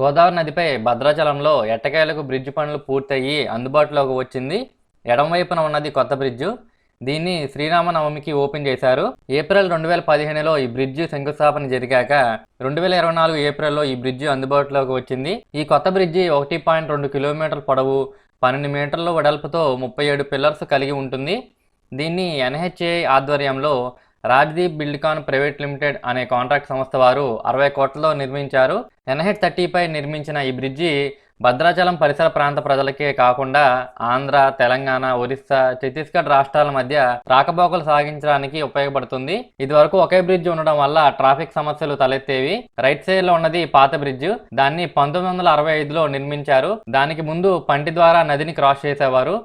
గోదావరి నదిపై భద్రాచలంలో ఎట్టకేలకు బ్రిడ్జ్ పనులు పూర్తయ్యి అందుబాటులోకి వచ్చింది. ఎడమవైపున ఉన్నది కొత్త బ్రిడ్జు. దీన్ని శ్రీరామనవమికి ఓపెన్ చేశారు. ఏప్రిల్ 2015లో ఈ బ్రిడ్జి శంకుస్థాపన జరిగాక 2024 ఏప్రిల్లో ఈ బ్రిడ్జి అందుబాటులోకి వచ్చింది. ఈ కొత్త బ్రిడ్జి 1.2 కిలోమీటర్ల పొడవు, 12 మీటర్ల వెడల్పుతో 37 పిల్లర్స్ కలిగి ఉంటుంది. దీన్ని ఎన్హెచ్ఏఐ ఆధ్వర్యంలో రాజ్దీప్ బిల్డ్కాన్ ప్రైవేట్ లిమిటెడ్ అనే కాంట్రాక్ట్ సంస్థ వారు 60 కోట్లతో నిర్మించారు. NH30పై నిర్మించిన ఈ బ్రిడ్జి భద్రాచలం పరిసర ప్రాంత ప్రజలకే కాకుండా ఆంధ్ర, తెలంగాణ, ఒరిస్సా, ఛత్తీస్గఢ్ రాష్ట్రాల మధ్య రాకపోకలు సాగించడానికి ఉపయోగపడుతుంది. ఇది వరకు ఒకే బ్రిడ్జ్ ఉండడం వల్ల ట్రాఫిక్ సమస్యలు తలెత్తేవి. రైట్ సైడ్ లో ఉన్నది పాత బ్రిడ్జ్. దాన్ని 1965లో నిర్మించారు. దానికి ముందు పంటి ద్వారా నదిని క్రాస్ చేసేవారు.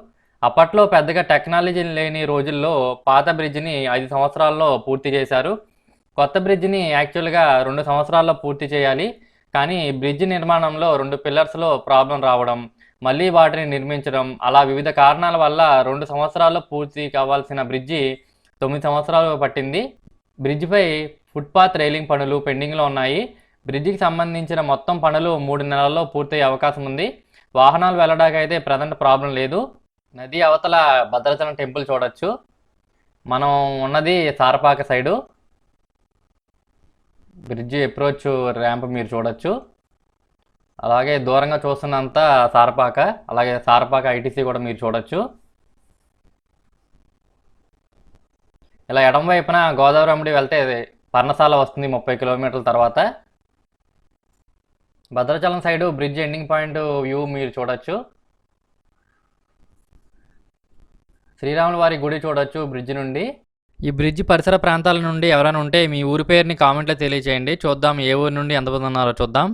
అప్పట్లో పెద్దగా టెక్నాలజీ లేని రోజుల్లో పాత బ్రిడ్జిని 5 సంవత్సరాల్లో పూర్తి చేశారు. కొత్త బ్రిడ్జిని యాక్చువల్గా 2 సంవత్సరాల్లో పూర్తి చేయాలి. కానీ బ్రిడ్జి నిర్మాణంలో 2 పిల్లర్స్లో ప్రాబ్లం రావడం, మళ్ళీ వాటిని నిర్మించడం, అలా వివిధ కారణాల వల్ల 2 సంవత్సరాల్లో పూర్తి కావాల్సిన బ్రిడ్జి 9 సంవత్సరాలు పట్టింది. బ్రిడ్జిపై ఫుట్పాత్ రైలింగ్ పనులు పెండింగ్లో ఉన్నాయి. బ్రిడ్జికి సంబంధించిన మొత్తం పనులు 3 నెలల్లో పూర్తయ్యే అవకాశం ఉంది. వాహనాలు వెళ్ళడానికి అయితే ప్రజెంట్ ప్రాబ్లం లేదు. నది అవతల భద్రాచలం టెంపుల్ చూడొచ్చు. మనం ఉన్నది Sarapaka side. Bridge approach ramp మీరు చూడొచ్చు. అలాగే దూరంగా చూస్తున్నంత సారపాక, అలాగే సారపాక ఐటీసీ కూడా మీరు చూడొచ్చు. ఇలా ఎడమ వైపున గోదావరి అమ్మడి వెళ్తే పర్ణశాల వస్తుంది 30 కిలోమీటర్ల తర్వాత. Bhadrachalam side bridge ending point view మీరు చూడొచ్చు. శ్రీరాముల వారి గుడి చూడొచ్చు బ్రిడ్జ్ నుండి. ఈ బ్రిడ్జ్ పరిసర ప్రాంతాల నుండి ఎవరైనా ఉంటే మీ ఊరి పేరుని కామెంట్లో తెలియజేయండి. చూద్దాం ఏ ఊరి నుండి ఎంతమంది ఉన్నారో చూద్దాం.